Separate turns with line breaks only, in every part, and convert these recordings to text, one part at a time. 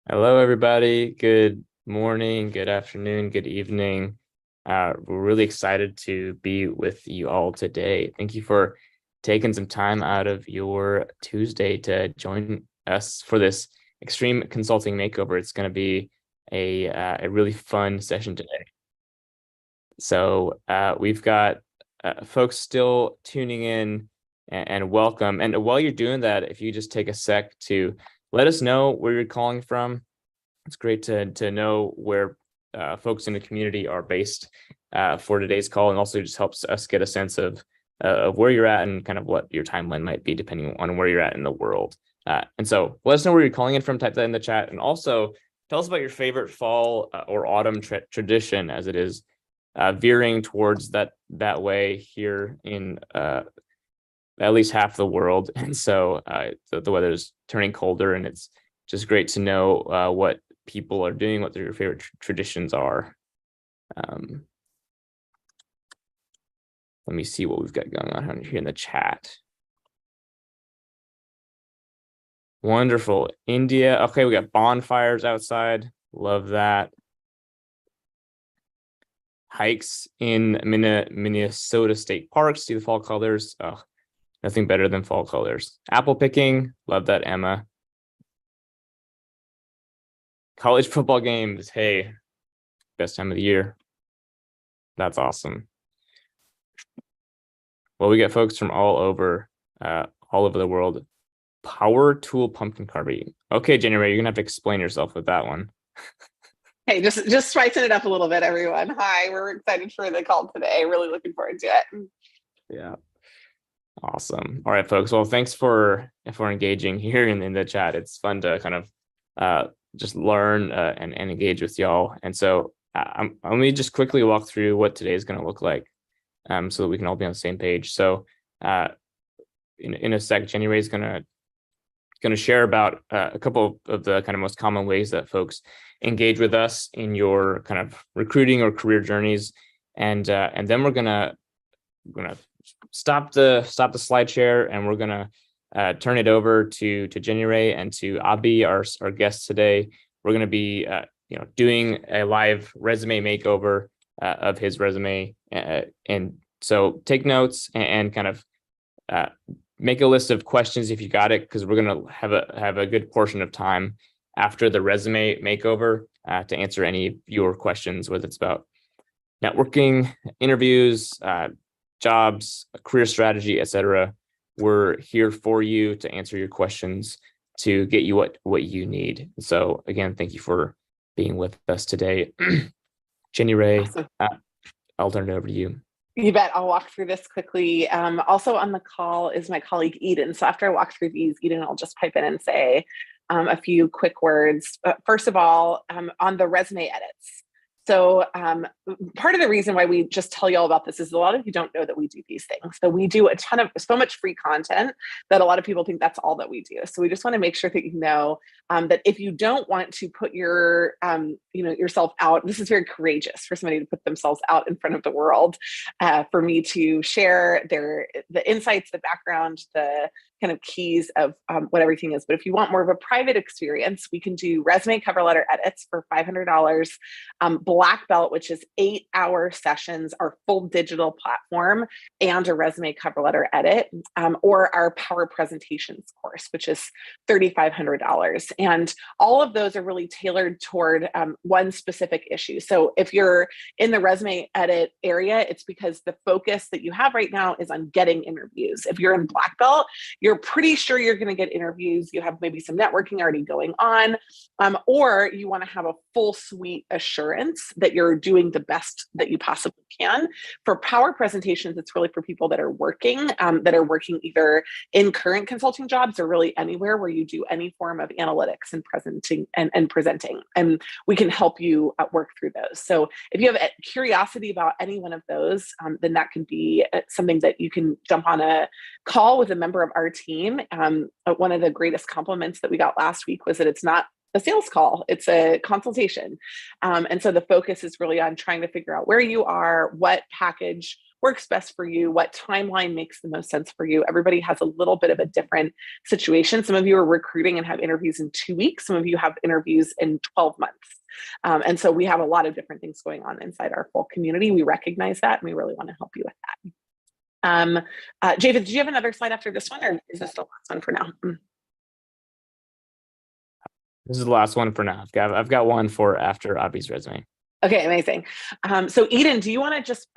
Hello, everybody. Good morning, good afternoon, good evening. We're really excited to be with you all today. Thank you for taking some time out of your Tuesday to join us for this Extreme Consulting Makeover. It's going to be a really fun session today. So we've got folks still tuning in and welcome. And while you're doing that, if you just take a sec to let us know where you're calling from. It's great to know where folks in the community are based for today's call, and also just helps us get a sense of where you're at and kind of what your timeline might be depending on where you're at in the world. And so let us know where you're calling in from, type that in the chat, and also tell us about your favorite fall or autumn tradition, as it is veering towards that way here in at least half the world. And so the weather is turning colder, and it's just great to know what people are doing, what their favorite traditions are. Let me see what we've got going on here in the chat. Wonderful. India. Okay, we got bonfires outside. Love that. Hikes in Minnesota State Parks. See the fall colors. Oh, nothing better than fall colors. Apple picking. Love that, Emma. College football games. Hey, best time of the year. That's awesome. Well, we get folks from all over the world. Power tool pumpkin carving. Okay, January, you're gonna have to explain yourself with that one.
Hey, just spicing it up a little bit, everyone. Hi, we're excited for the call today. Really looking forward to it.
Yeah. Awesome. All right, folks. Well, thanks for engaging here in the chat. It's fun to kind of just learn and engage with y'all. And so let me just quickly walk through what today is going to look like, so that we can all be on the same page. So in a sec, January is going to share about a couple of the kind of most common ways that folks engage with us in your kind of recruiting or career journeys, and then we're gonna stop the slide share, and we're gonna turn it over to January and to Abi, our guest today. We're gonna be doing a live resume makeover of his resume, and so take notes and kind of make a list of questions if you got it, because we're going to have a good portion of time after the resume makeover to answer any of your questions, whether it's about networking, interviews, jobs, career strategy, etc. We're here for you to answer your questions, to get you what you need. So again, thank you for being with us today. Jenny Ray,
Awesome.
I'll turn it over to you.
You bet. I'll walk through this quickly. Also on the call is my colleague Eden. So after I walk through these, Eden, I'll just pipe in and say a few quick words. First of all, on the resume edits. So part of the reason why we just tell you all about this is a lot of you don't know that we do these things. So we do a ton of so much free content that a lot of people think that's all that we do. So we just want to make sure that you know that if you don't want to put your yourself out, this is very courageous for somebody to put themselves out in front of the world, for me to share the insights, the background, the kind of keys of what everything is. But if you want more of a private experience, we can do resume cover letter edits for $500. Black Belt, which is 8-hour sessions, our full digital platform, and a resume cover letter edit, or our Power Presentations course, which is $3,500. And all of those are really tailored toward one specific issue. So if you're in the resume edit area, it's because the focus that you have right now is on getting interviews. If you're in Black Belt, you're pretty sure you're going to get interviews. You have maybe some networking already going on, or you want to have a full suite assurance that you're doing the best that you possibly can. For Power Presentations, it's really for people that are working either in current consulting jobs or really anywhere where you do any form of analytics and presenting. And we can help you work through those. So if you have a curiosity about any one of those, then that can be something that you can jump on a call with a member of our team. One of the greatest compliments that we got last week was that it's not a sales call. It's a consultation. And so the focus is really on trying to figure out where you are, what package works best for you, what timeline makes the most sense for you. Everybody has a little bit of a different situation. Some of you are recruiting and have interviews in 2 weeks. Some of you have interviews in 12 months. And so we have a lot of different things going on inside our full community. We recognize that, and we really want to help you with that. Javid, did you have another slide after this one, or is this the last one for now?
This is the last one for now. I've got one for after Abhi's resume.
Okay, amazing. So Eden, do you want to just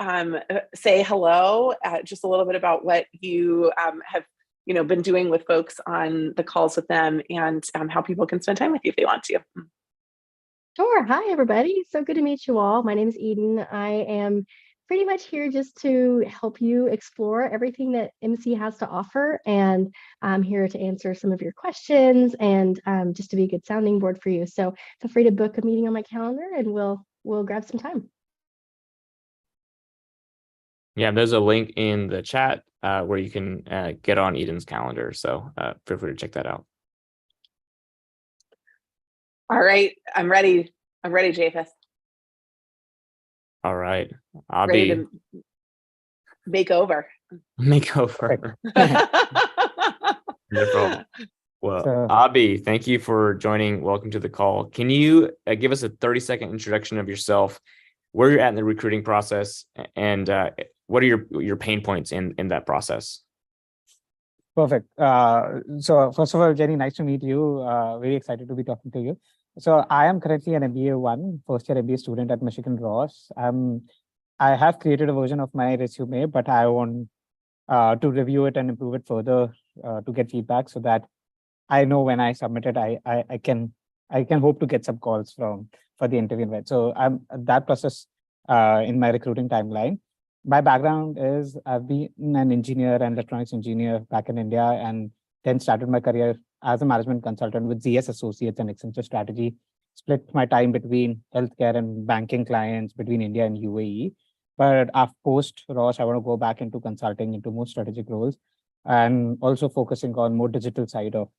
say hello, just a little bit about what you have been doing with folks on the calls with them, and how people can spend time with you if they want to?
Sure. Hi, everybody. So good to meet you all. My name is Eden. I am pretty much here just to help you explore everything that MC has to offer. And I'm here to answer some of your questions and just to be a good sounding board for you. So feel free to book a meeting on my calendar and we'll grab some time.
Yeah, there's a link in the chat where you can get on Eden's calendar. So feel free to check that out.
All right, I'm ready. I'm ready, Japheth.
All right,
Ready to make over.
Makeover. Wonderful. Well, Abhi, thank you for joining. Welcome to the call. Can you give us a 30-second introduction of yourself, where you're at in the recruiting process, and what are your pain points in that process?
Perfect. So first of all, Jenny, nice to meet you. Very excited to be talking to you. So I am currently an MBA 1, first-year MBA student at Michigan Ross. I have created a version of my resume, but I want to review it and improve it further to get feedback so that I know when I submit it, I can hope to get some calls for the interview. Right? So I'm that process in my recruiting timeline. My background is I've been an engineer and electronics engineer back in India, and then started my career as a management consultant with ZS Associates and Accenture Strategy. Split my time between healthcare and banking clients between India and UAE. But after post Ross, I want to go back into consulting, into more strategic roles, and also focusing on more digital side of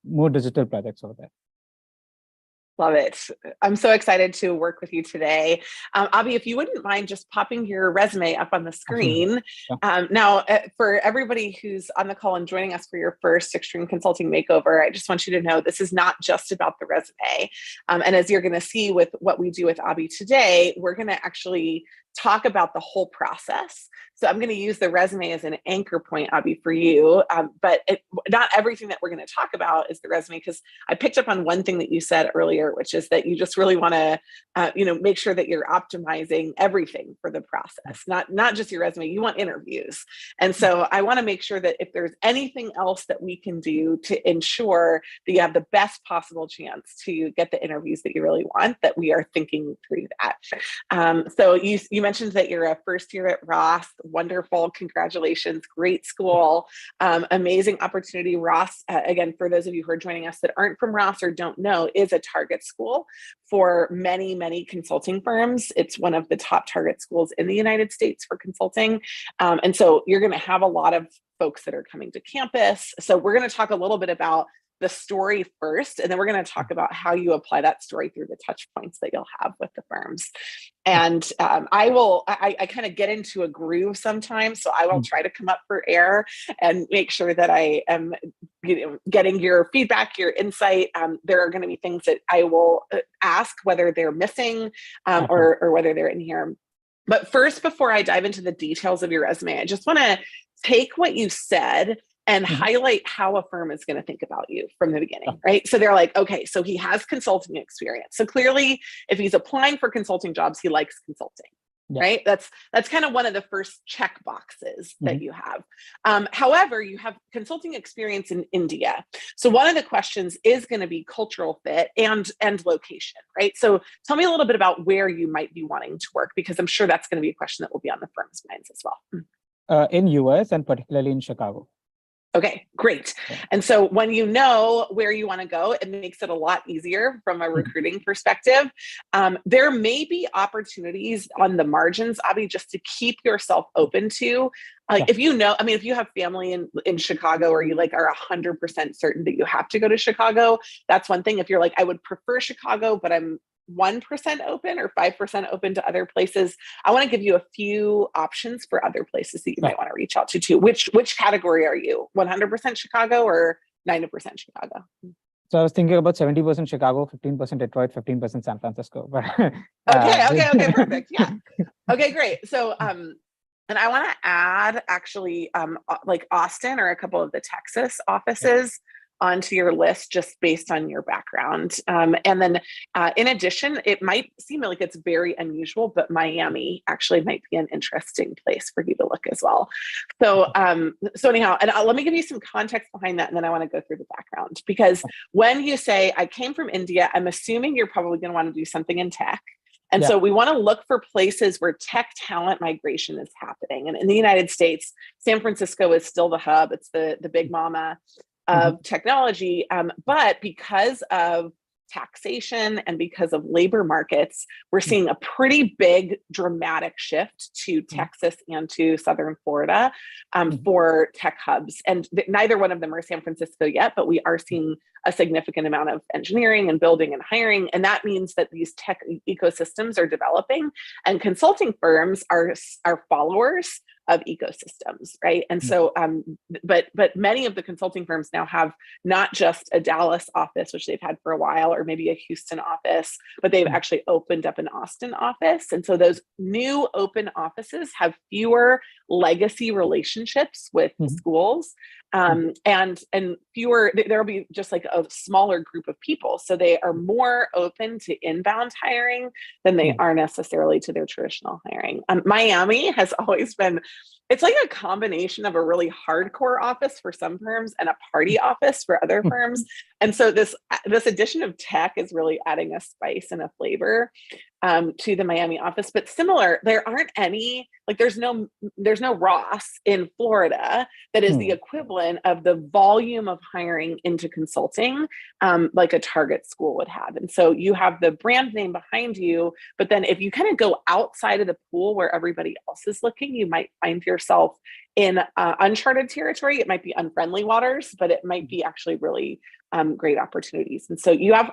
more digital projects over there.
Love it. I'm so excited to work with you today. Abhi, if you wouldn't mind just popping your resume up on the screen. Yeah. Now, for everybody who's on the call and joining us for your first Extreme Consulting Makeover, I just want you to know this is not just about the resume. And as you're going to see with what we do with Abhi today, we're going to actually talk about the whole process. So I'm going to use the resume as an anchor point, Abhi, for you. But not everything that we're going to talk about is the resume, because I picked up on one thing that you said earlier, which is that you just really want to, make sure that you're optimizing everything for the process, not just your resume. You want interviews. And so I want to make sure that if there's anything else that we can do to ensure that you have the best possible chance to get the interviews that you really want, that we are thinking through that. So you mentioned that you're a first year at Ross. Wonderful. Congratulations. Great school. Amazing opportunity. Ross, again, for those of you who are joining us that aren't from Ross or don't know, is a target school for many, many consulting firms. It's one of the top target schools in the United States for consulting. And so you're going to have a lot of folks that are coming to campus. So we're going to talk a little bit about the story first, and then we're going to talk about how you apply that story through the touch points that you'll have with the firms. And I kind of get into a groove sometimes, so I will try to come up for air and make sure that I am getting your feedback, your insight. There are going to be things that I will ask, whether they're missing or whether they're in here. But first, before I dive into the details of your resume, I just want to take what you said and highlight how a firm is going to think about you from the beginning, right? So they're like, okay, so he has consulting experience. So clearly, if he's applying for consulting jobs, he likes consulting, right? That's kind of one of the first check boxes that you have. However, you have consulting experience in India. So one of the questions is going to be cultural fit and location, right? So tell me a little bit about where you might be wanting to work, because I'm sure that's going to be a question that will be on the firm's minds as well.
In US and particularly in Chicago.
Okay, great. And so when you know where you want to go, it makes it a lot easier from a recruiting perspective. There may be opportunities on the margins, Abby, just to keep yourself open to. If you know, I mean, if you have family in Chicago, or you like are 100% certain that you have to go to Chicago, that's one thing. If you're like, I would prefer Chicago, but I'm 1% open or 5% open to other places, I want to give you a few options for other places that you might want to reach out to too. Which category are you? 100% Chicago or 90% Chicago?
So I was thinking about 70% Chicago, 15% Detroit, 15% San Francisco. But
okay, perfect. Yeah. Okay, great. So and I want to add actually like Austin or a couple of the Texas offices onto your list just based on your background. And then in addition, it might seem like it's very unusual, but Miami actually might be an interesting place for you to look as well. So, so anyhow, and let me give you some context behind that. And then I want to go through the background, because when you say, I came from India, I'm assuming you're probably going to want to do something in tech. And so we want to look for places where tech talent migration is happening. And in the United States, San Francisco is still the hub. It's the big mama of technology. But because of taxation and because of labor markets, we're seeing a pretty big dramatic shift to Texas and to Southern Florida for tech hubs. And neither one of them are San Francisco yet, but we are seeing a significant amount of engineering and building and hiring. And that means that these tech ecosystems are developing, and consulting firms are followers of ecosystems, right? And so, but many of the consulting firms now have not just a Dallas office, which they've had for a while, or maybe a Houston office, but they've actually opened up an Austin office. And so those new open offices have fewer legacy relationships with schools, and fewer, there'll be just like a smaller group of people. So they are more open to inbound hiring than they are necessarily to their traditional hiring. Miami has always been, it's like a combination of a really hardcore office for some firms and a party office for other firms. And so this addition of tech is really adding a spice and a flavor to the Miami office. But similar, there aren't any, like there's no Ross in Florida that is the equivalent of the volume of hiring into consulting like a Target school would have. And so you have the brand name behind you, but then if you kind of go outside of the pool where everybody else is looking, you might find yourself in uncharted territory. It might be unfriendly waters, but it might be actually really great opportunities. And so you have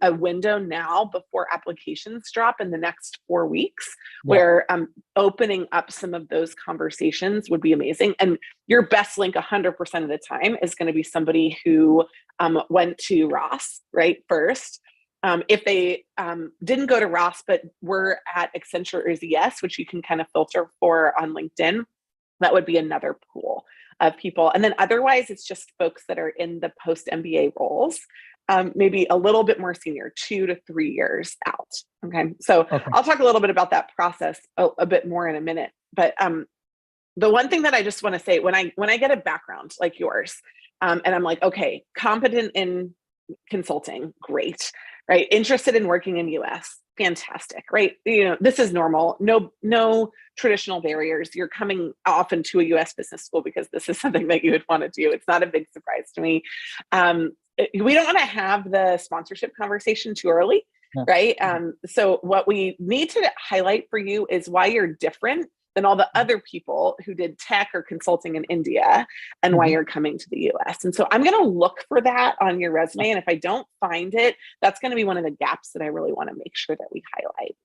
a window now before applications drop in the next 4 weeks where opening up some of those conversations would be amazing. And your best link 100% of the time is going to be somebody who went to Ross, right, first. If they didn't go to Ross, but were at Accenture or ZS, which you can kind of filter for on LinkedIn, that would be another pool of people. And then otherwise, it's just folks that are in the post MBA roles, maybe a little bit more senior, 2 to 3 years out. Okay. So I'll talk a little bit about that process a bit more in a minute. But the one thing that I just want to say, when I get a background like yours, and I'm like, okay, competent in consulting, great, right? Interested in working in US, fantastic, right? You know, this is normal. No traditional barriers. You're coming often to a US business school because this is something that you would want to do. It's not a big surprise to me. We don't want to have the sponsorship conversation too early, right? So what we need to highlight for you is why you're different than all the other people who did tech or consulting in India, and why you're coming to the US. And so I'm going to look for that on your resume. And if I don't find it, that's going to be one of the gaps that I really want to make sure that we highlight.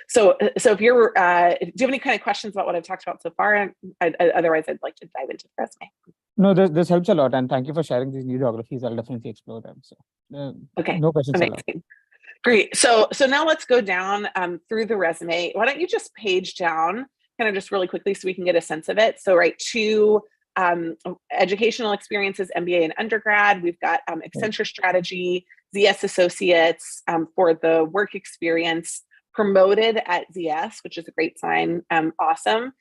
So if you're, do you have any kind of questions about what I've talked about so far? Otherwise, I'd like to dive into the resume.
No, this helps a lot. And thank you for sharing these new geographies. I'll definitely explore them. So no questions allowed.
Great. So now let's go down through the resume. Why don't you just page down kind of just really quickly so we can get a sense of it. So right, 2 educational experiences, MBA and undergrad. We've got Accenture strategy, ZS associates for the work experience, promoted at ZS, which is a great sign. Awesome.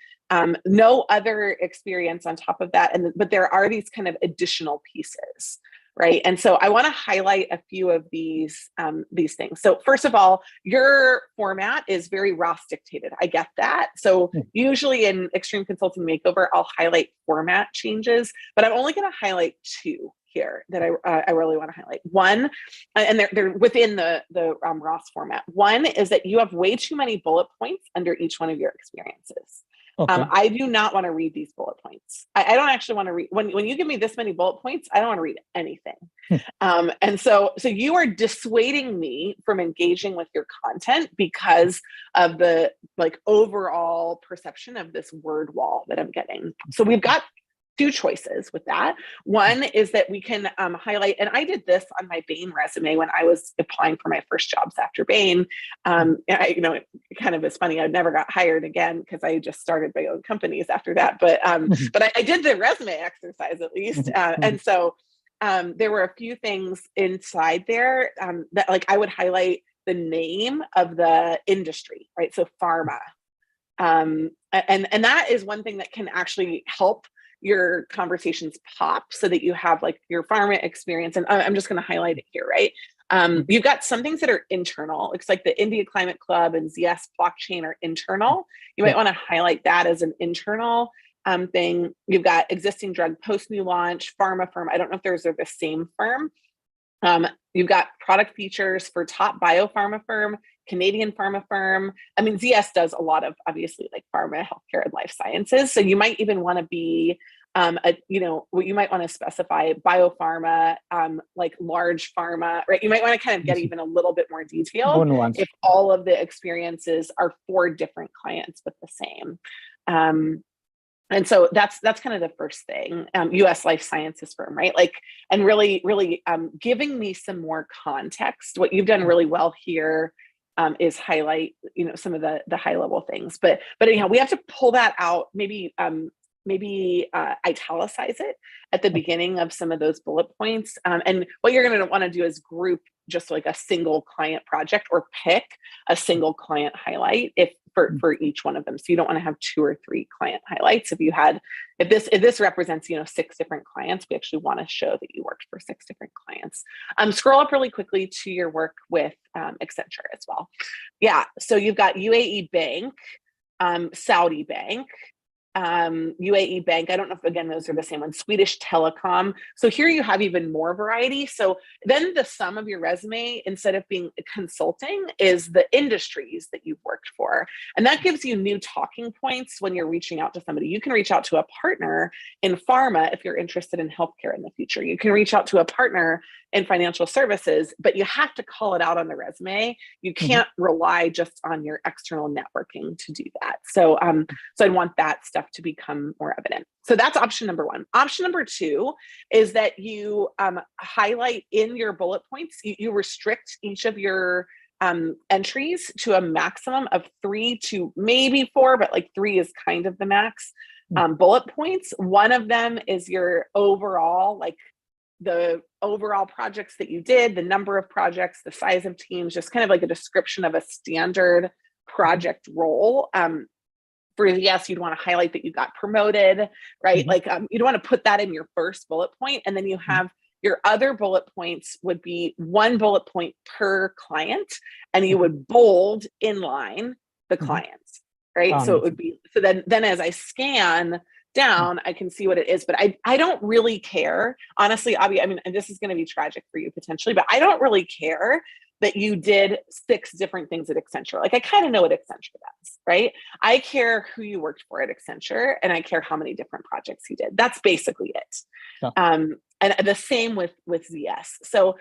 No other experience on top of that. But there are these kind of additional pieces, right? And so I want to highlight a few of these things. So first of all, your format is very Ross dictated. I get that. So usually in Extreme Consulting Makeover, I'll highlight format changes, but I'm only going to highlight two here that I really want to highlight. One, and they're within the Ross format. One is that you have way too many bullet points under each one of your experiences.
Okay.
I do not want to read these bullet points. I don't actually want to read, when you give me this many bullet points, I don't want to read anything. And so you are dissuading me from engaging with your content because of the like overall perception of this word wall that I'm getting. So we've got two choices with that. One is that we can highlight, and I did this on my Bain resume when I was applying for my first jobs after Bain. It kind of is funny. I never got hired again because I just started my own companies after that. But I did the resume exercise at least, and so there were a few things inside there that like I would highlight the name of the industry, right? So pharma, and that is one thing that can actually help your conversations pop so that you have like your pharma experience. And I'm just going to highlight it here, right? You've got some things that are internal. It's like the India Climate Club and ZS blockchain are internal. You might want to highlight that as an internal thing. You've got existing drug post new launch, pharma firm. I don't know if those are the same firm. You've got product features for top biopharma firm, Canadian pharma firm. I mean, ZS does a lot of obviously like pharma, healthcare, and life sciences. So you might even want to be, you might want to specify biopharma, like large pharma, right? You might want to kind of get even a little bit more detailed if all of the experiences are for different clients with the same. And so that's kind of the first thing, US life sciences firm, right? Like, and really giving me some more context. What you've done really well here is highlight, some of the high level things, but anyhow, we have to pull that out, maybe italicize it at the beginning of some of those bullet points. And what you're going to want to do is group just like a single client project or pick a single client highlight for each one of them. So you don't want to have 2 or 3 client highlights. If this represents, 6 different clients, we actually want to show that you worked for 6 different clients. Scroll up really quickly to your work with Accenture as well. Yeah. So you've got UAE Bank, Saudi Bank, UAE Bank. I don't know if, again, those are the same ones. Swedish Telecom. So here you have even more variety. So then the sum of your resume, instead of being consulting, is the industries that you've worked for. And that gives you new talking points when you're reaching out to somebody. You can reach out to a partner in pharma if you're interested in healthcare in the future. You can reach out to a partner in financial services, but you have to call it out on the resume. You can't rely just on your external networking to do that. So I want that stuff to become more evident. So that's option number 1. Option number 2 is that you highlight in your bullet points, you restrict each of your entries to a maximum of 3 to maybe 4, but like 3 is kind of the max bullet points. One of them is your overall, like the overall projects that you did, the number of projects, the size of teams, just kind of like a description of a standard project role. For yes, you'd want to highlight that you got promoted, right? Like you'd want to put that in your first bullet point, and then you have your other bullet points would be 1 bullet point per client, and you would bold inline the clients, right? So it would be, so then as I scan down, I can see what it is, but I don't really care. Honestly, Abhi, I mean, and this is going to be tragic for you potentially, but I don't really care that you did 6 different things at Accenture. Like I kind of know what Accenture does, right? I care who you worked for at Accenture, and I care how many different projects you did. That's basically it. Yeah. And the same with ZS. So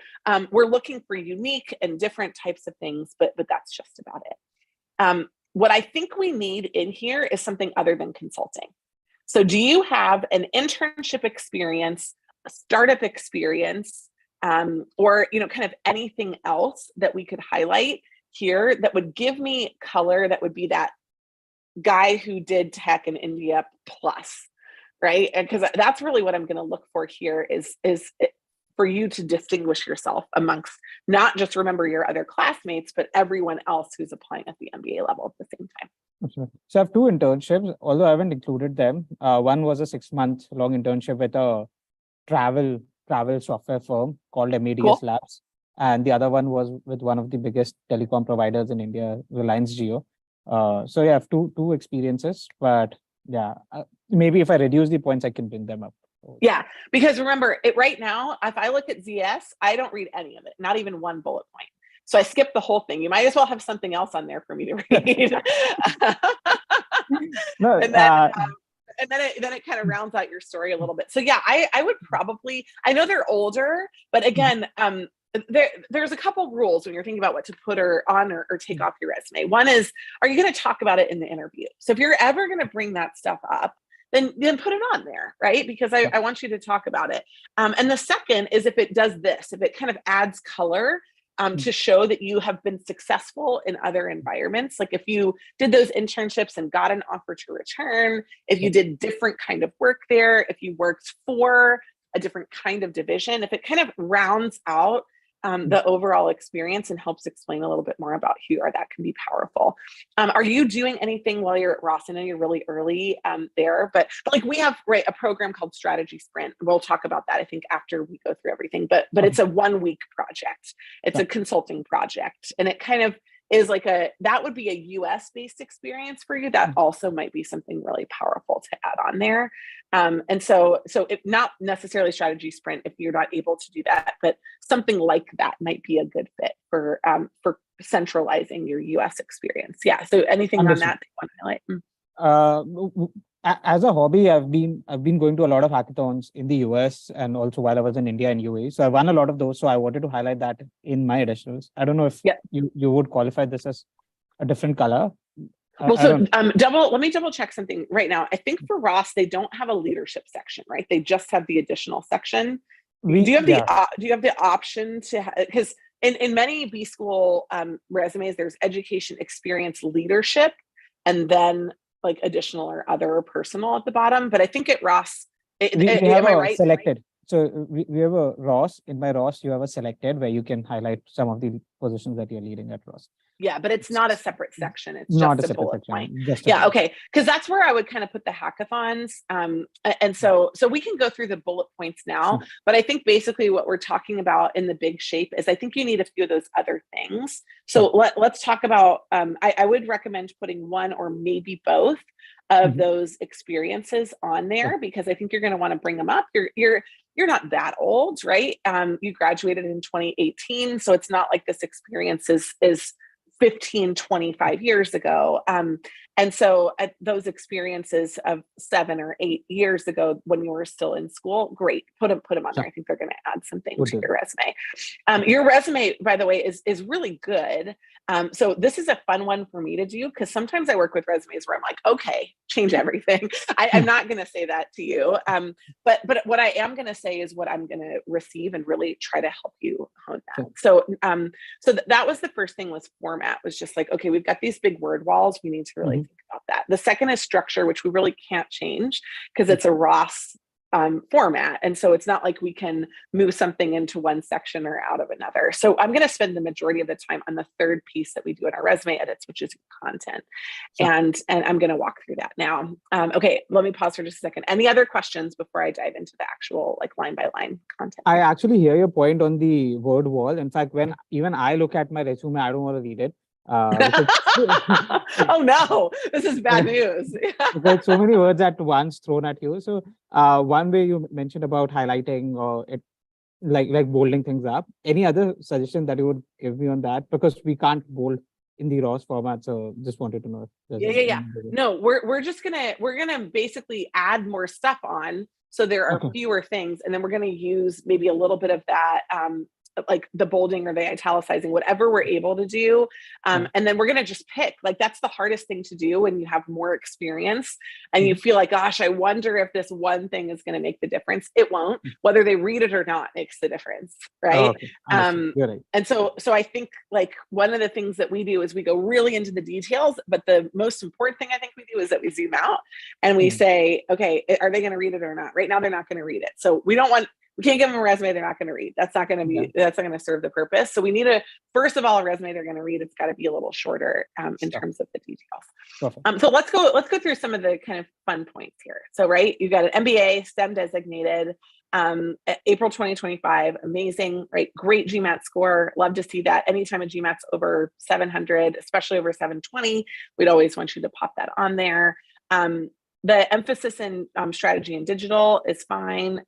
we're looking for unique and different types of things, but that's just about it. What I think we need in here is something other than consulting. So do you have an internship experience, a startup experience, or kind of anything else that we could highlight here that would give me color, that would be that guy who did tech in India plus, right? Because that's really what I'm going to look for here is for you to distinguish yourself amongst not just remember your other classmates, but everyone else who's applying at the MBA level at the same time.
So I have 2 internships, although I haven't included them. One was a 6-month long internship with a travel travel software firm called MEDS
Cool.
Labs. And the other one was with one of the biggest telecom providers in India, Reliance Jio. So yeah, I have two experiences, but yeah, maybe if I reduce the points, I can bring them up.
Yeah, because remember, right now, if I look at ZS, I don't read any of it, not even one bullet point. So I skip the whole thing. You might as well have something else on there for me to read.
No,
and then it kind of rounds out your story a little bit. So yeah, I would probably, I know they're older, but again, there's a couple rules when you're thinking about what to put on or take off your resume. One is, are you going to talk about it in the interview? So if you're ever going to bring that stuff up, then put it on there, right? Because I want you to talk about it. And the second is if it does this, if it kind of adds color to show that you have been successful in other environments. Like if you did those internships and got an offer to return, if you did different kind of work there, if you worked for a different kind of division, if it kind of rounds out the overall experience and helps explain a little bit more about who you are, that can be powerful. Are you doing anything while you're at Ross? I know you're really early there, but like we have a program called Strategy Sprint. We'll talk about that, I think, after we go through everything, but it's a 1 week project. It's a consulting project, and it kind of is like that would be a US based experience for you. That also might be something really powerful to add on there. And so if not necessarily Strategy Sprint, if you're not able to do that, but something like that might be a good fit for centralizing your US experience. Yeah. So anything on that you want to highlight?
As a hobby, I've been going to a lot of hackathons in the US and also while I was in India and UAE. So I won a lot of those. So I wanted to highlight that in my additionals. I don't know if you would qualify this as a different color.
Well, so let me double check something right now. I think for Ross, they don't have a leadership section, right? They just have the additional section. Do you have the option to, because in many B school resumes, there's education, experience, leadership, and then like additional or other or personal at the bottom. But I think at Ross, am I right?
Selected. So we have a Ross. In my Ross, you have a selected where you can highlight some of the positions that you're leading at Ross.
Yeah, but it's not a separate section. It's
not
just
a
bullet point.
Yeah,
okay. Because that's where I would kind of put the hackathons. And so we can go through the bullet points now, but I think basically what we're talking about in the big shape is I think you need a few of those other things. So let's talk about, I would recommend putting one or maybe both of those experiences on there, because I think you're going to want to bring them up. You're not that old, right? You graduated in 2018. So it's not like this experience is 15, 25 years ago. And so those experiences of 7 or 8 years ago when you were still in school, great, put them on there. I think they're going to add something to your resume. Your resume, by the way, is really good. So this is a fun one for me to do, because sometimes I work with resumes where I'm like, okay, change everything. I'm not going to say that to you. But what I am going to say is what I'm going to receive and really try to help you hone that. So that was the first thing, was format, was just like, okay, we've got these big word walls. We need to really think about that. The second is structure, which we really can't change because it's a Ross format. And so it's not like we can move something into one section or out of another. So I'm going to spend the majority of the time on the third piece that we do in our resume edits, which is content. And I'm going to walk through that now. Okay, let me pause for just a second. Any other questions before I dive into the actual like line by line content?
I actually hear your point on the word wall. In fact, when even I look at my resume, I don't want to read it.
Oh no, this is bad news.
There's so many words at once thrown at you. So one way you mentioned about highlighting or it like bolding things up. Any other suggestion that you would give me on that? Because we can't bold in the Ross format. So just wanted to know.
Yeah. No, we're gonna basically add more stuff on. So there are fewer things, and then we're gonna use maybe a little bit of that like the bolding or the italicizing, whatever we're able to do. And then we're going to just pick, like, that's the hardest thing to do when you have more experience and you feel like, gosh, I wonder if this one thing is going to make the difference. It won't. Whether they read it or not makes the difference. Right.
Right.
And so I think like one of the things that we do is we go really into the details, but the most important thing I think we do is that we zoom out and we say, okay, are they going to read it or not? Right now, they're not going to read it. So we can't give them a resume they're not going to read. That's not going to be, that's not going to serve the purpose. So we need first of all, a resume they're going to read. It's got to be a little shorter in terms of the details. So let's go through some of the kind of fun points here. So, right, you got an MBA, STEM designated. April 2025, amazing, right? Great GMAT score. Love to see that. Anytime a GMAT's over 700, especially over 720, we'd always want you to pop that on there. The emphasis in strategy and digital is fine.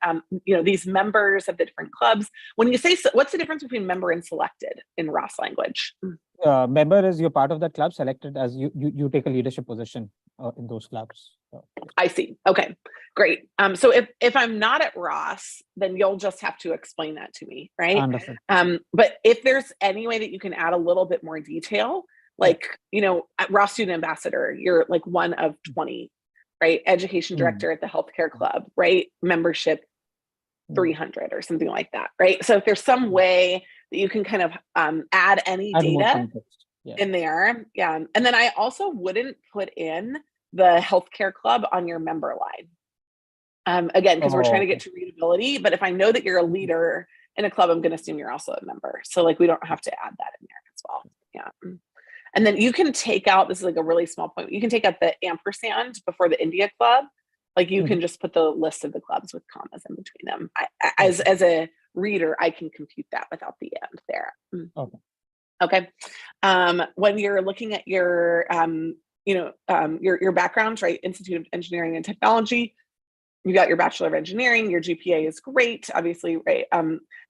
These members of the different clubs. When you say, what's the difference between member and selected in Ross language?
Member is you're part of that club. Selected as you take a leadership position in those clubs. So.
I see. Okay, great. So if I'm not at Ross, then you'll just have to explain that to me, right?
Understood.
But if there's any way that you can add a little bit more detail, like, at Ross Student Ambassador, you're like one of 20, right? Education director at the healthcare club, right? Membership 300 or something like that, right? So if there's some way that you can kind of add any data in there, and then I also wouldn't put in the healthcare club on your member line. Again, because we're trying to get to readability, but if I know that you're a leader in a club, I'm going to assume you're also a member. So like, we don't have to add that in there as well. Yeah. And then you can take out, this is like a really small point, you can take out the ampersand before the India club. Like you can just put the list of the clubs with commas in between them. As a reader, I can compute that without the end there. Okay. When you're looking at your backgrounds, right? Institute of Engineering and Technology, you got your Bachelor of Engineering, your GPA is great, obviously, right?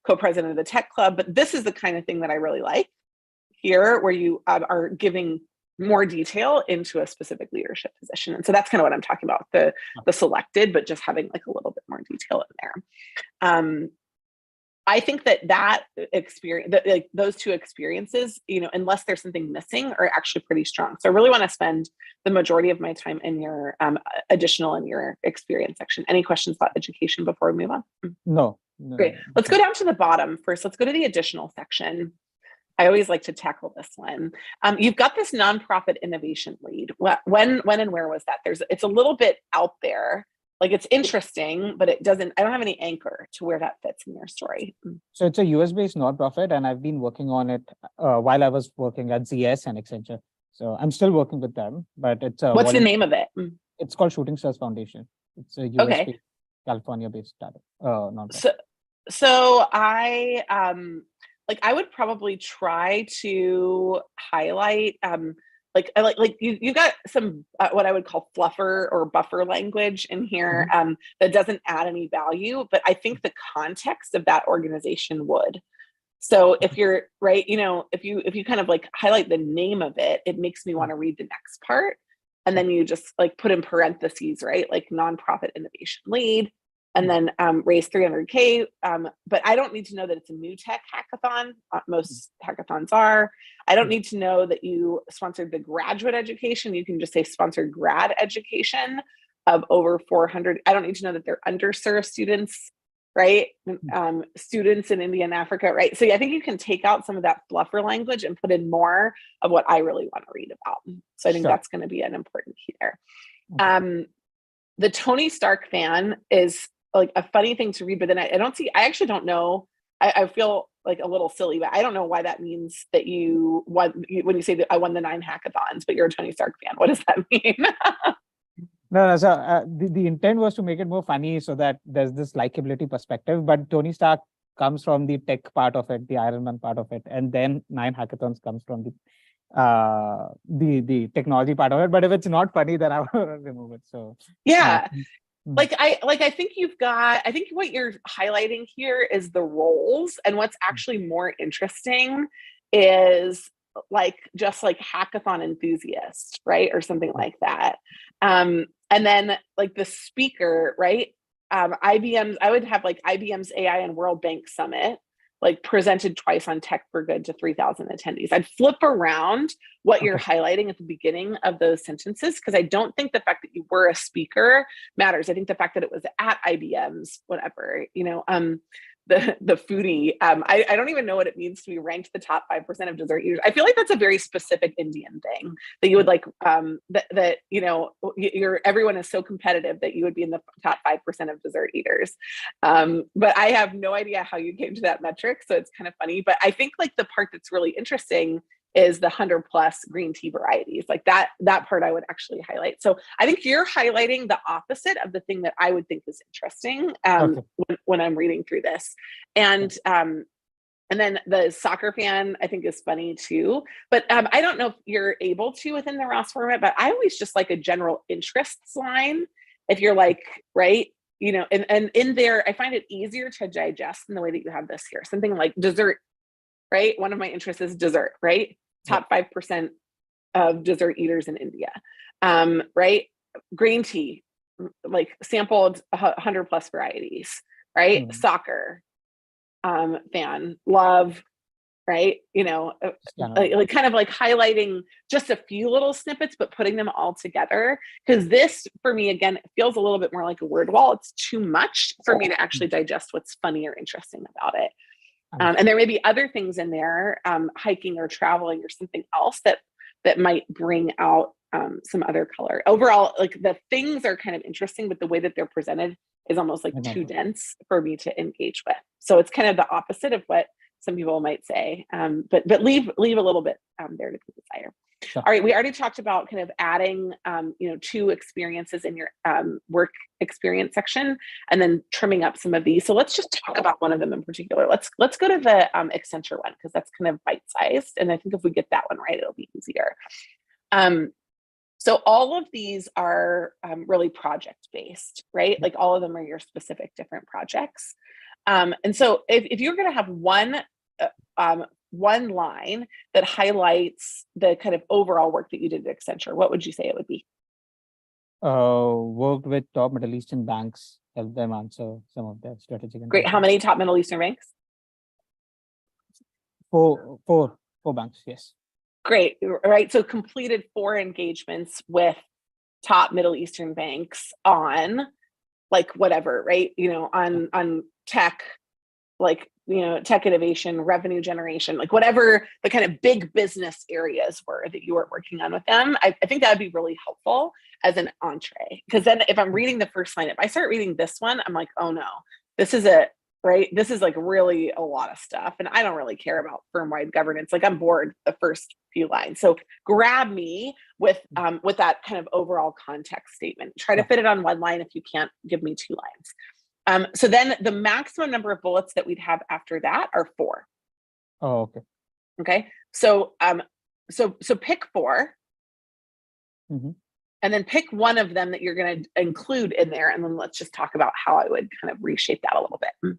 Co-president of the tech club, but this is the kind of thing that I really like here, where you are giving more detail into a specific leadership position. And so that's kind of what I'm talking about, the selected, but just having like a little bit more detail in there. I think that experience, like those two experiences, unless there's something missing, are actually pretty strong. So I really want to spend the majority of my time in your additional in your experience section. Any questions about education before we move on?
No.
Great. Let's go down to the bottom first. Let's go to the additional section. I always like to tackle this one. You've got this nonprofit innovation lead. When and where was that? It's a little bit out there. Like it's interesting, but I don't have any anchor to where that fits in your story.
So it's a US-based nonprofit, and I've been working on it while I was working at ZS and Accenture. So I'm still working with them, but it's
what's the name of it?
It's called Shooting Stars Foundation. It's a US-based, California-based nonprofit.
So I would probably try to highlight you got some what I would call fluffer or buffer language in here that doesn't add any value, but I think the context of that organization would. So if you're right, if you kind of like highlight the name of it, it makes me want to read the next part, and then you just like put in parentheses, right, like nonprofit innovation lead. And then raise 300K, but I don't need to know that it's a new tech hackathon. Most hackathons are. I don't need to know that you sponsored the graduate education. You can just say sponsored grad education of over 400. I don't need to know that they're underserved students, right? Students in India and Africa, right? So I think you can take out some of that fluffer language and put in more of what I really want to read about. So I think that's going to be an important key there. The Tony Stark fan is like a funny thing to read, but then I actually don't know. I feel like a little silly, but I don't know why that means that you won when you say that I won the 9 hackathons, but you're a Tony Stark fan. What does that mean?
No, so the intent was to make it more funny so that there's this likability perspective, but Tony Stark comes from the tech part of it, the Iron Man part of it, and then 9 hackathons comes from the technology part of it. But if it's not funny, then I will remove it. So
I think what you're highlighting here is the roles, and what's actually more interesting is just hackathon enthusiast, right? Or something like that. And then like the speaker, right? IBM's, I would have like IBM's AI and World Bank Summit, like presented twice on Tech for Good to 3,000 attendees. I'd flip around what you're highlighting at the beginning of those sentences, because I don't think the fact that you were a speaker matters. I think the fact that it was at IBM's, whatever, the foodie. I don't even know what it means to be ranked the top 5% of dessert eaters. I feel like that's a very specific Indian thing that you would like, everyone is so competitive that you would be in the top 5% of dessert eaters. But I have no idea how you came to that metric. So it's kind of funny, but I think like the part that's really interesting is the 100 plus green tea varieties. Like that part I would actually highlight. So I think you're highlighting the opposite of the thing that I would think is interesting when I'm reading through this. And then the soccer fan, I think, is funny too. But I don't know if you're able to within the Ross format, but I always just like a general interests line. If you're like, right, you know, and in there, I find it easier to digest in the way that you have this here. Something like dessert, right? One of my interests is dessert, right? Top 5% of dessert eaters in India, right? Green tea, like sampled 100 plus varieties, right? Soccer fan, love, right? You know, like kind of like highlighting just a few little snippets, but putting them all together. Because this, for me, again, it feels a little bit more like a word wall. It's too much for me to actually digest what's funny or interesting about it. And there may be other things in there, hiking or traveling or something else that might bring out some other color. Overall, like the things are kind of interesting, but the way that they're presented is almost like too dense for me to engage with. So it's kind of the opposite of what some people might say, but leave a little bit there to be desired. Sure. All right, we already talked about kind of adding, 2 experiences in your work experience section, and then trimming up some of these. So let's just talk about one of them in particular. Let's go to the Accenture one, because that's kind of bite-sized, and I think if we get that one right, it'll be easier. So all of these are really project-based, right? Like all of them are your specific different projects. And so if you're going to have one line that highlights the kind of overall work that you did at Accenture, what would you say it would be?
Worked with top Middle Eastern banks, help them answer some of their strategic.
Great. How many top Middle Eastern banks?
Four banks, yes.
Great, right? So completed 4 engagements with top Middle Eastern banks on like whatever, right? You know, on tech, like, you know, tech innovation, revenue generation, like whatever the kind of big business areas were that you were working on with them. I think that would be really helpful as an entree. Because then if I'm reading the first line, if I start reading this one, I'm like, oh no, this is it. Right? This is like really a lot of stuff. And I don't really care about firm-wide governance. Like I'm bored the first few lines. So grab me with that kind of overall context statement. Try to fit it on one line. If you can't, give me 2 lines. So then the maximum number of bullets that we'd have after that are 4.
Oh, okay.
Okay. So pick 4. And then pick one of them that you're going to include in there. And then let's just talk about how I would kind of reshape that a little bit.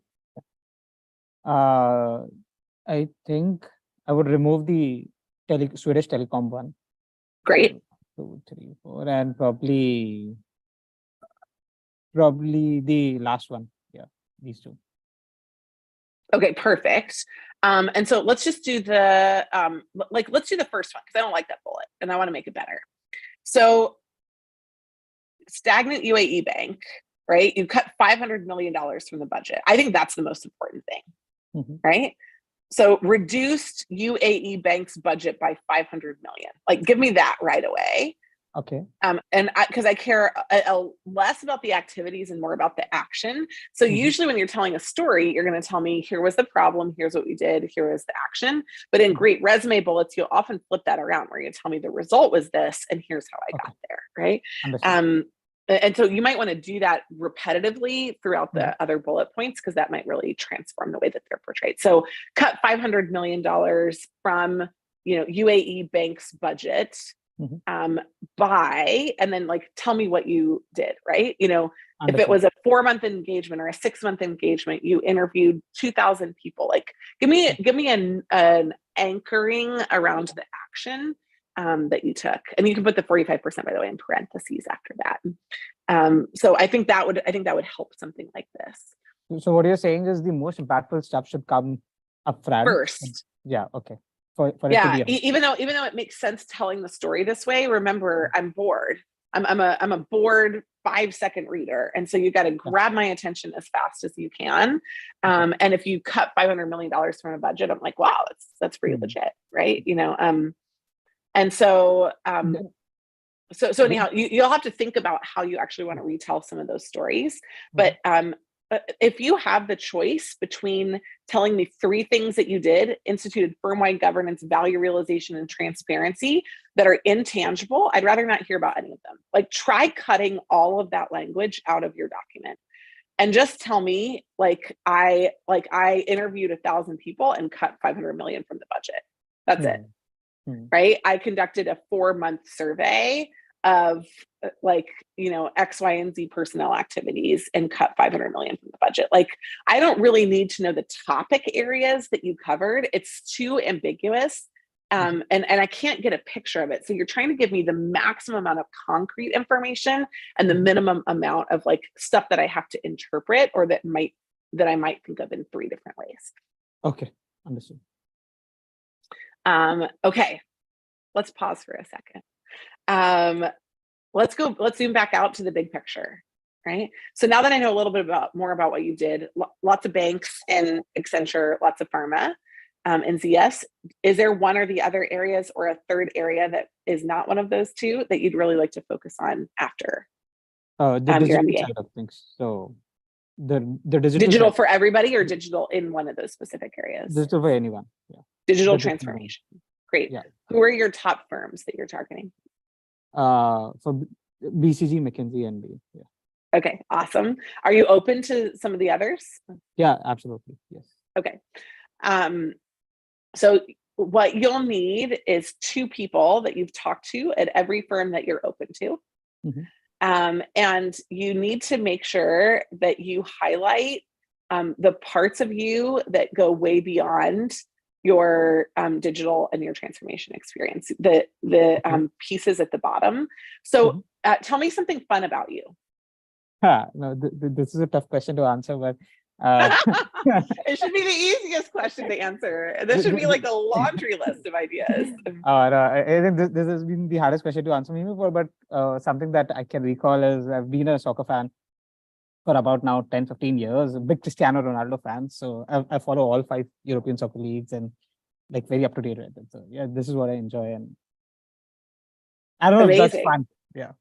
I think I would remove the Swedish telecom one.
Great.
2, 3, 4, and probably the last one. Yeah, these 2.
Okay, perfect. And so let's just do the let's do the first one, because I don't like that bullet and I want to make it better. So stagnant UAE bank, right? You cut $500 million from the budget. I think that's the most important thing. Right? So reduced UAE bank's budget by 500 million. Like, give me that right away.
Okay.
And because I care less about the activities and more about the action. So usually when you're telling a story, you're going to tell me, here was the problem, here's what we did, here is the action. But in great resume bullets, you'll often flip that around, where you tell me the result was this, and here's how I got there, right? And so you might want to do that repetitively throughout the other bullet points, because that might really transform the way that they're portrayed. So cut $500 million from, UAE bank's budget by, and then like, tell me what you did, right? If it was a 4-month engagement or a 6-month engagement, you interviewed 2,000 people. Like, give me an anchoring around the action that you took, and you can put the 45%, by the way, in parentheses after that. So I think that would help something like this.
So what you're saying is the most impactful stuff should come up front
first.
Yeah. Okay. For it to be
even though it makes sense telling the story this way, remember, I'm bored. I'm a bored 5-second reader, and so you got to grab my attention as fast as you can. And if you cut $500 million from a budget, I'm like, wow, that's pretty legit, right? And so anyhow, you'll have to think about how you actually want to retell some of those stories. But if you have the choice between telling me 3 things that you did, instituted firm-wide governance, value realization, and transparency that are intangible, I'd rather not hear about any of them. Like, try cutting all of that language out of your document and just tell me, I interviewed 1,000 people and cut 500 million from the budget. That's it. Right? I conducted a 4-month survey of X, Y, and Z personnel activities and cut 500 million from the budget. Like, I don't really need to know the topic areas that you covered. It's too ambiguous. And I can't get a picture of it. So you're trying to give me the maximum amount of concrete information and the minimum amount of stuff that I have to interpret, or that I might think of in 3 different ways.
Okay, understood.
Okay, let's pause for a second. Let's zoom back out to the big picture, right? So now that I know a little bit more about what you did, lots of banks and Accenture, lots of pharma, and ZS, is there one or the other areas or a third area that is not one of those 2 that you'd really like to focus on after
The
your
digital
MBA?
side of things. So the
Digital
side,
for everybody, or digital in one of those specific areas?
digital for anyone. Yeah.
Digital
Digital.
transformation. Great.
Yeah.
Who are your top firms that you're targeting?
For BCG, McKinsey, and MBA. Yeah.
Okay, awesome. Are you open to some of the others?
Yeah, absolutely. Yes.
Okay. So what you'll need is 2 people that you've talked to at every firm that you're open to. And you need to make sure that you highlight the parts of you that go way beyond your digital and your transformation experience, the pieces at the bottom. So tell me something fun about you.
No, this is a tough question to answer, but
it should be the easiest question to answer. This should be like a laundry list of ideas.
I think this has been the hardest question to answer me before, but something that I can recall is I've been a soccer fan for about now 10, 15 years, a big Cristiano Ronaldo fan. So I follow all 5 European soccer leagues and very up to date with it. So yeah, this is what I enjoy. And I don't know if that's fun. Yeah.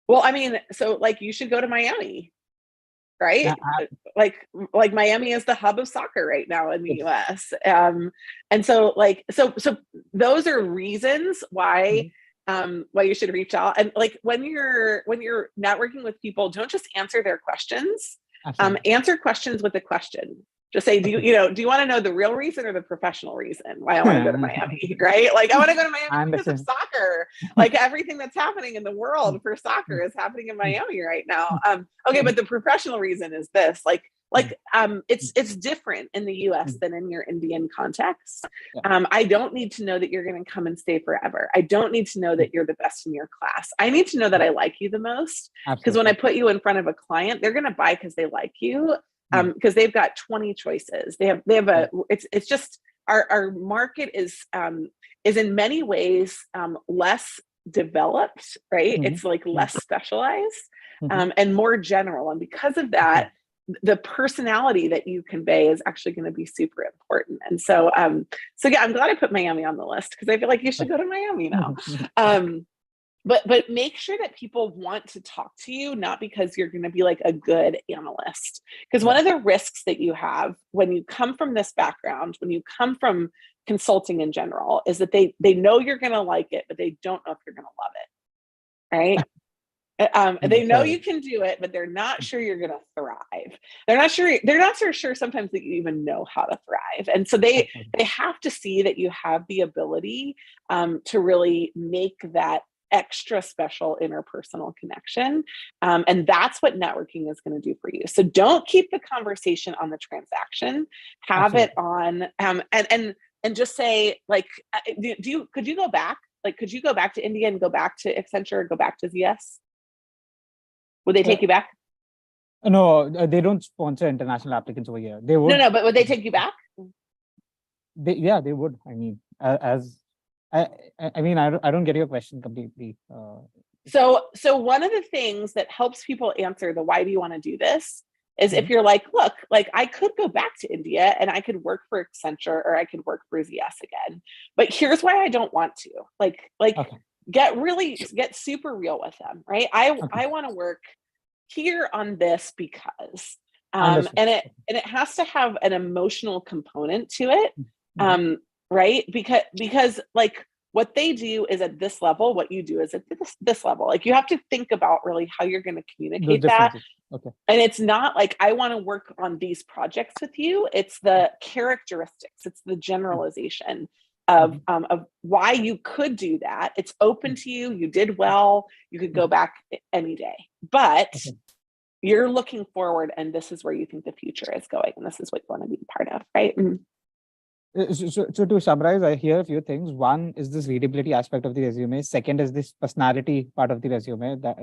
Well, I mean, so you should go to Miami, right? Yeah, like Miami is the hub of soccer right now in the US. And so so those are reasons why you should reach out. And when you're networking with people, don't just answer their questions. Answer questions with a question. Just say, do you want to know the real reason or the professional reason why I want to go to Miami, right? I want to go to Miami because of soccer. Everything that's happening in the world for soccer is happening in Miami right now. Okay, but the professional reason is this, it's different in the US than in your Indian context. I don't need to know that you're going to come and stay forever. I don't need to know that you're the best in your class. I need to know that I like you the most, because when I put you in front of a client, they're going to buy because they like you. Because they've got 20 choices. They have it's just our market is in many ways less developed, right? It's less specialized and more general. And because of that, the personality that you convey is actually going to be super important. And so yeah, I'm glad I put Miami on the list, because I feel like you should go to Miami now. But make sure that people want to talk to you, not because you're going to be a good analyst. Because one of the risks that you have when you come from this background, when you come from consulting in general, is that they know you're going to like it, but they don't know if you're going to love it, right? They know you can do it, but they're not sure you're going to thrive. They're not so sure sometimes that you even know how to thrive. And so they have to see that you have the ability to really make that extra special interpersonal connection. And that's what networking is going to do for you. So don't keep the conversation on the transaction, have it on, and just say, could you go back? Could you go back to India and go back to Accenture, go back to ZS? Would they take you back?
No, they don't sponsor international applicants over here. They would.
No, but would they take you back?
They would. I mean, I don't get your question completely.
So one of the things that helps people answer the why do you want to do this is if you're look, I could go back to India and I could work for Accenture or I could work for ZS again, but here's why I don't want to. Get super real with them, right? I want to work here on this because
Understood.
And it has to have an emotional component to it, right? Because like what they do is at this level, what you do is at this level. Like you have to think about really how you're going to communicate that.
Okay.
And it's not like I want to work on these projects with you. It's the characteristics. It's the generalization of why you could do that. It's open to you. You did well. You could go back any day, but you're looking forward, and this is where you think the future is going, and this is what you want to be part of, right?
So to summarize, I hear a few things. One is this readability aspect of the resume. Second is this personality part of the resume. That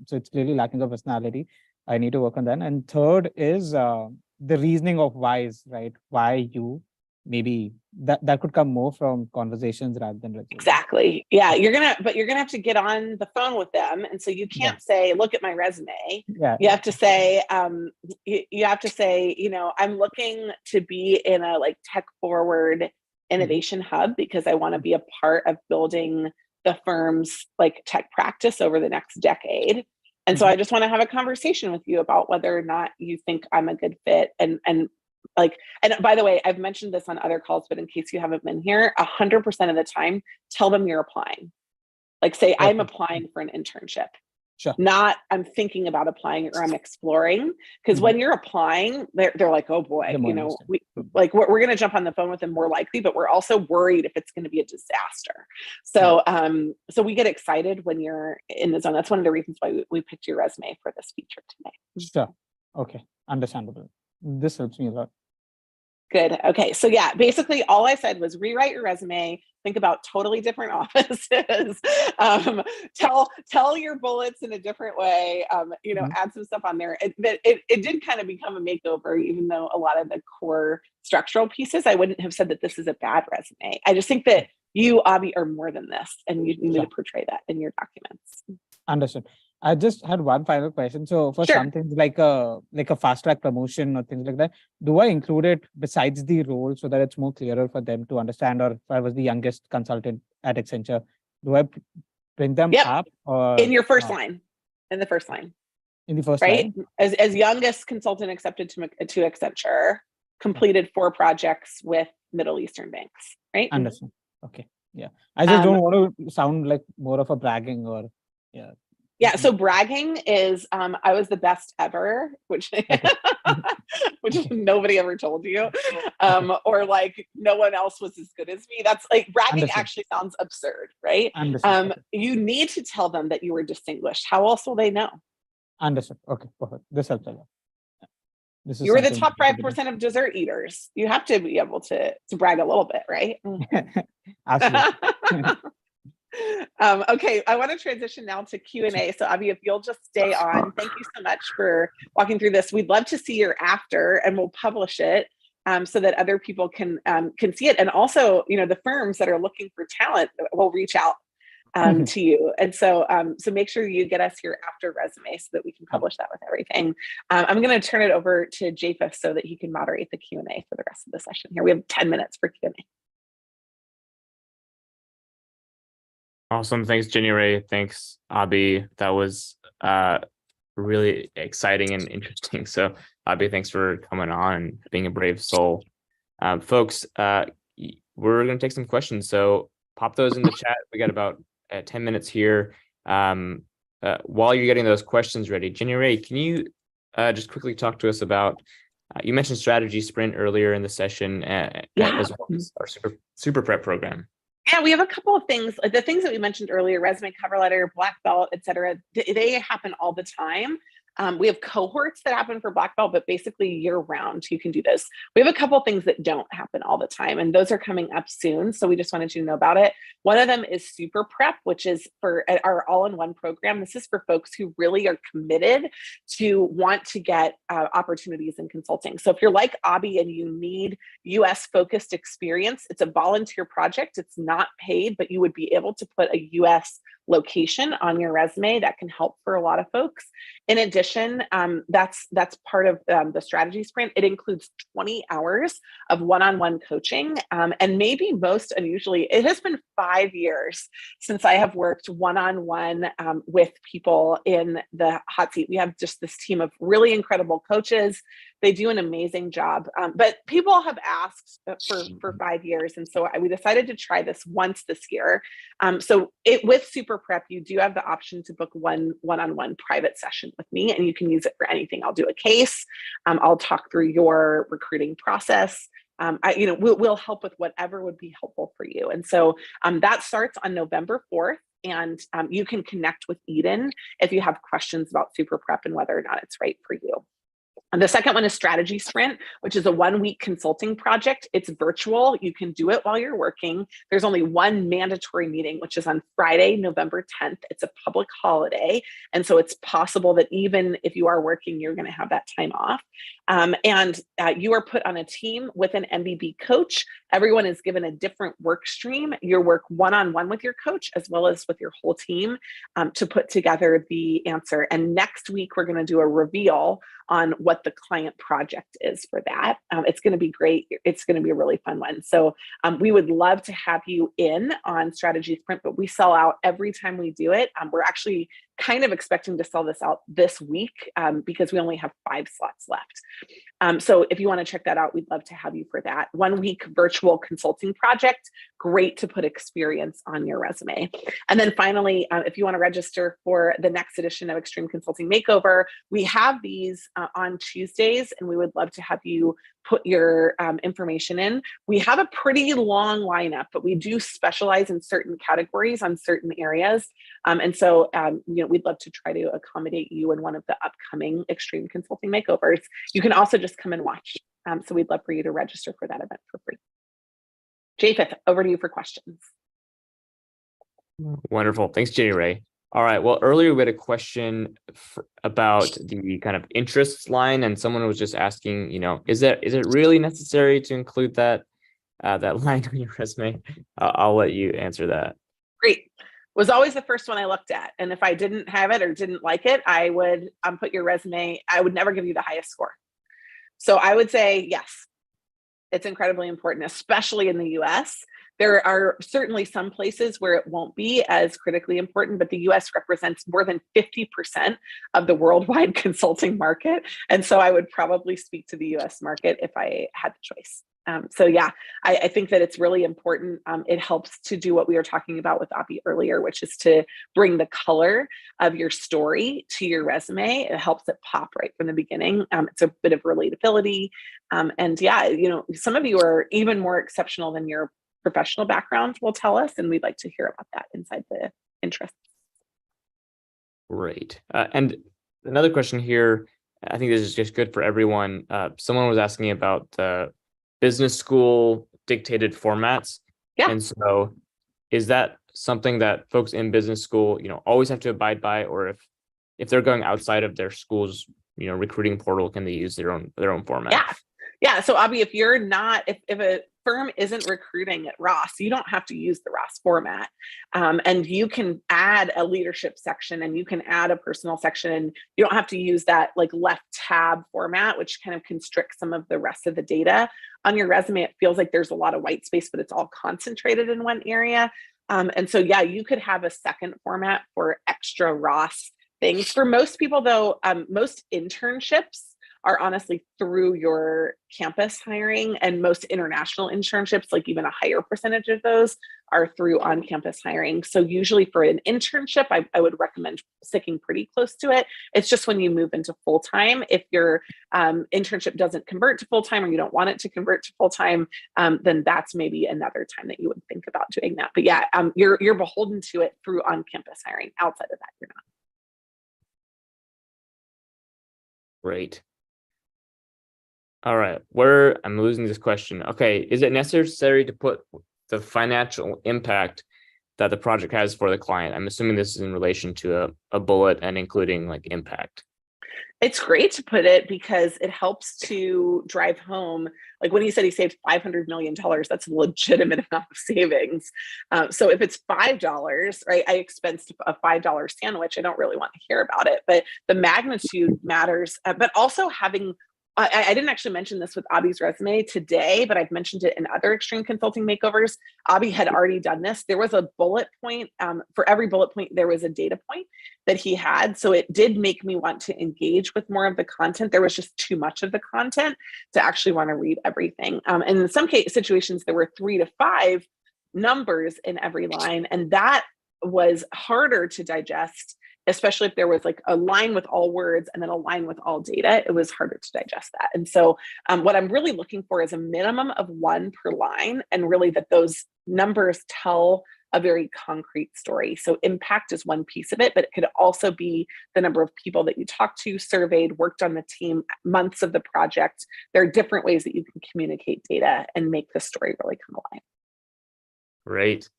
so it's clearly lacking of personality. I need to work on that. And third is the reasoning of whys, right? Why you maybe that could come more from conversations rather than resume.
Exactly. Yeah, you're gonna have to get on the phone with them, and so you can't say, "Look at my resume." You have to say, you know, I'm looking to be in a like tech forward innovation hub because I want to be a part of building the firm's like tech practice over the next decade. And so I just want to have a conversation with you about whether or not you think I'm a good fit. And by the way, I've mentioned this on other calls, but in case you haven't been here, 100% of the time, tell them you're applying. Like say, I'm applying for an internship.
Sure.
Not I'm thinking about applying or I'm exploring. Because when you're applying, they're like, oh boy, you know, we're going to jump on the phone with them more likely, but we're also worried if it's going to be a disaster. So, so we get excited when you're in the zone. That's one of the reasons why we picked your resume for this feature today.
Sure. Okay. Understandable. This helps me a lot.
Good. Okay. So yeah, basically all I said was rewrite your resume, think about totally different offices, tell your bullets in a different way, you know, add some stuff on there. It did kind of become a makeover, even though a lot of the core structural pieces, I wouldn't have said that this is a bad resume. I just think that you, Abhi, are more than this, and you need to portray that in your documents.
Understood. I just had one final question. So for some things like a fast track promotion or things like that, do I include it besides the role so that it's more clearer for them to understand? Or if I was the youngest consultant at Accenture, do I bring them up or
in your first line? In the first line.
In the first
line.
As
youngest consultant accepted to Accenture, completed 4 projects with Middle Eastern banks, right?
Understand. Okay. Yeah. I just don't want to sound like more of a bragging or
Yeah, so bragging is I was the best ever, which which nobody ever told you, or like no one else was as good as me. That's like bragging actually sounds absurd, right? You need to tell them that you were distinguished. How else will they know?
Understood. Okay, perfect. This helps a lot.
You were the top 5% of dessert eaters. You have to be able to brag a little bit, right?
Absolutely.
Okay, I want to transition now to Q&A. So Abhi, if you'll just stay on, thank you so much for walking through this. We'd love to see your after, and we'll publish it so that other people can see it. And also, you know, the firms that are looking for talent will reach out to you. And so, so make sure you get us your after resume so that we can publish that with everything. I'm going to turn it over to Japheth so that he can moderate the Q&A for the rest of the session here. We have 10 minutes for Q&A.
Awesome. Thanks, Jenny Ray. Thanks, Abhi. That was really exciting and interesting. So, Abhi, thanks for coming on and being a brave soul. Folks, we're going to take some questions. So pop those in the chat. We got about 10 minutes here. While you're getting those questions ready, Jenny Ray, can you just quickly talk to us about, you mentioned strategy sprint earlier in the session, as well as our super prep program.
Yeah, we have a couple of things. The things that we mentioned earlier, resume, cover letter, black belt, et cetera, they happen all the time. We have cohorts that happen for black belt, but basically year round, you can do this. We have a couple of things that don't happen all the time, and those are coming up soon. So we just wanted you to know about it. One of them is Super Prep, which is for our all-in-one program. This is for folks who really are committed to want to get opportunities in consulting. So if you're like Abhi and you need US focused experience, it's a volunteer project. It's not paid, but you would be able to put a US location on your resume. That can help for a lot of folks. In addition, that's part of the strategy sprint. It includes 20 hours of one-on-one coaching. And maybe most unusually, it has been 5 years since I have worked one-on-one with people in the hot seat. We have just this team of really incredible coaches They do an amazing job. But people have asked for 5 years. And so we decided to try this once this year. So with Super Prep, you do have the option to book one-on-one private session with me, and you can use it for anything. I'll do a case. I'll talk through your recruiting process. We'll help with whatever would be helpful for you. And so that starts on November 4th. And you can connect with Eden if you have questions about Super Prep and whether or not it's right for you. And the second one is Strategy Sprint, which is a 1-week consulting project. It's virtual. You can do it while you're working. There's only one mandatory meeting, which is on Friday, November 10th. It's a public holiday. And so it's possible that even if you are working, you're going to have that time off. And you are put on a team with an MBB coach. Everyone is given a different work stream. You work one-on-one with your coach as well as with your whole team to put together the answer. And next week, we're going to do a reveal on what the client project is for that. It's going to be great. It's going to be a really fun one. So we would love to have you in on Strategy Sprint, but we sell out every time we do it. We're actually kind of expecting to sell this out this week because we only have 5 slots left. So if you want to check that out, we'd love to have you for that 1-week virtual consulting project. Great to put experience on your resume. And then finally, if you want to register for the next edition of Extreme Consulting Makeover, we have these on Tuesdays, and we would love to have you put your information in. We have a pretty long lineup, but we do specialize in certain categories on certain areas. And so, we'd love to try to accommodate you in one of the upcoming Extreme Consulting Makeovers. You can also just come and watch. So we'd love for you to register for that event for free. Japheth, over to you for questions.
Wonderful. Thanks, Jenny Ray. All right. Well, earlier we had a question about the kind of interests line, and someone was just asking, is it really necessary to include that line on your resume? I'll let you answer that.
Great. Was always the first one I looked at, and if I didn't have it or didn't like it, I would put your resume. I would never give you the highest score. So I would say yes, it's incredibly important, especially in the U.S. There are certainly some places where it won't be as critically important, but the US represents more than 50% of the worldwide consulting market. And so I would probably speak to the US market if I had the choice. So yeah, I think that it's really important. It helps to do what we were talking about with Abhi earlier, which is to bring the color of your story to your resume. It helps it pop right from the beginning. It's a bit of relatability. And yeah, some of you are even more exceptional than your professional background will tell us, and we'd like to hear about that inside the interests.
Great. And another question here, I think this is just good for everyone. Someone was asking about the business school dictated formats.
Yeah.
And so is that something that folks in business school, always have to abide by, or if they're going outside of their school's, recruiting portal, can they use their own format?
Yeah. So Abhi, if you're not, if a firm isn't recruiting at Ross, you don't have to use the Ross format. And you can add a leadership section, and you can add a personal section, and you don't have to use that like left tab format, which kind of constricts some of the rest of the data on your resume. It feels like there's a lot of white space, but it's all concentrated in one area. And so, yeah, you could have a second format for extra Ross things. For most people, though, most internships are honestly through your campus hiring, and most international internships, like even a higher percentage of those, are through on-campus hiring. So usually for an internship, I would recommend sticking pretty close to it. It's just when you move into full-time, if your internship doesn't convert to full-time, or you don't want it to convert to full-time, then that's maybe another time that you would think about doing that. But yeah, you're beholden to it through on-campus hiring. Outside of that, you're not.
Great. All right, I'm losing this question. Okay, is it necessary to put the financial impact that the project has for the client? I'm assuming this is in relation to a bullet and including like impact.
It's great to put it because it helps to drive home, like when he said he saved $500 million, that's a legitimate amount of savings. So if it's $5, right, I expensed a $5 sandwich, I don't really want to hear about it, but the magnitude matters, but also having I didn't actually mention this with Abhi's resume today, but I've mentioned it in other Extreme Consulting Makeovers. Abhi had already done this. There was a bullet point. For every bullet point, there was a data point that he had. So it did make me want to engage with more of the content. There was just too much of the content to actually want to read everything. And in some situations, there were 3 to 5 numbers in every line. And that was harder to digest, especially if there was like a line with all words and then a line with all data. It was harder to digest that. And so what I'm really looking for is a minimum of 1 per line, and really that those numbers tell a very concrete story. So impact is one piece of it, but it could also be the number of people that you talked to, surveyed, worked on the team, months of the project. There are different ways that you can communicate data and make the story really come alive.
Great.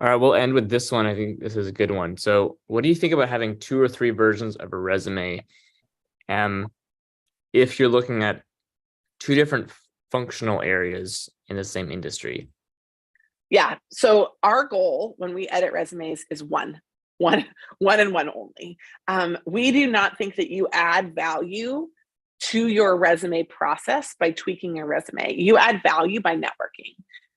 All right, we'll end with this one. I think this is a good one. So what do you think about having 2 or 3 versions of a resume? If you're looking at 2 different functional areas in the same industry?
Yeah. So our goal when we edit resumes is one and one only. We do not think that you add value to your resume process by tweaking your resume. You add value by networking.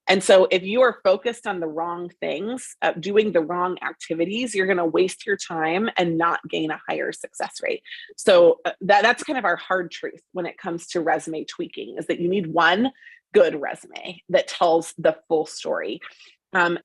And so if you are focused on the wrong things, doing the wrong activities, you're going to waste your time and not gain a higher success rate. So that's kind of our hard truth when it comes to resume tweaking, is that you need one good resume that tells the full story.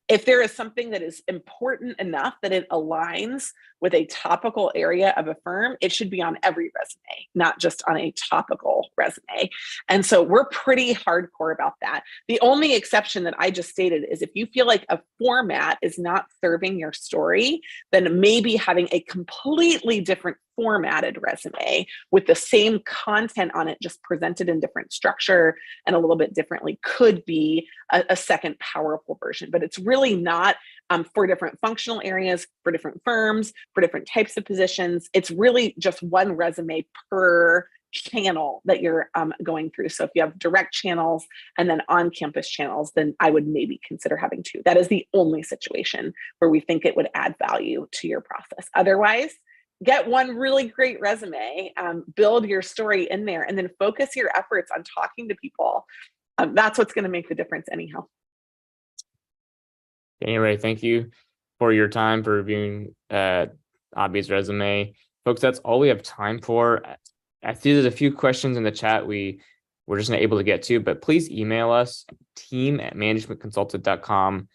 If there is something that is important enough that it aligns with a topical area of a firm, it should be on every resume, not just on a topical resume. And so we're pretty hardcore about that. The only exception that I just stated is if you feel like a format is not serving your story, then maybe having a completely different formatted resume with the same content on it, just presented in different structure and a little bit differently, could be a second powerful version. But it's really not for different functional areas, for different firms, for different types of positions. It's really just one resume per channel that you're going through. So if you have direct channels and then on-campus channels, then I would maybe consider having 2. That is the only situation where we think it would add value to your process. Otherwise, get one really great resume, build your story in there, and then focus your efforts on talking to people. That's what's going to make the difference anyhow.
Anyway, thank you for your time for reviewing Abhi's resume. Folks, that's all we have time for. I see there's a few questions in the chat we're just not able to get to, but please email us, team@managementconsulted.com.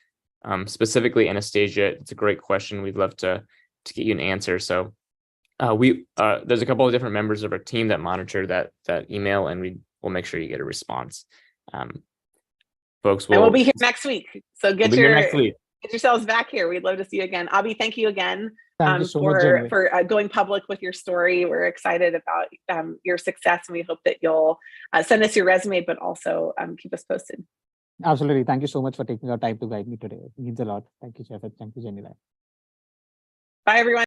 Specifically, Anastasia, it's a great question. We'd love to get you an answer. So there's a couple of different members of our team that monitor that email, and we'll make sure you get a response. Folks,
we'll be here next week. So get yourselves back here. We'd love to see you again. Abhi, thank you again for going public with your story. We're excited about your success, and we hope that you'll send us your resume, but also keep us posted.
Absolutely. Thank you so much for taking your time to guide me today. It means a lot. Thank you, Jeff. Thank you, Jenny.
Bye, everyone.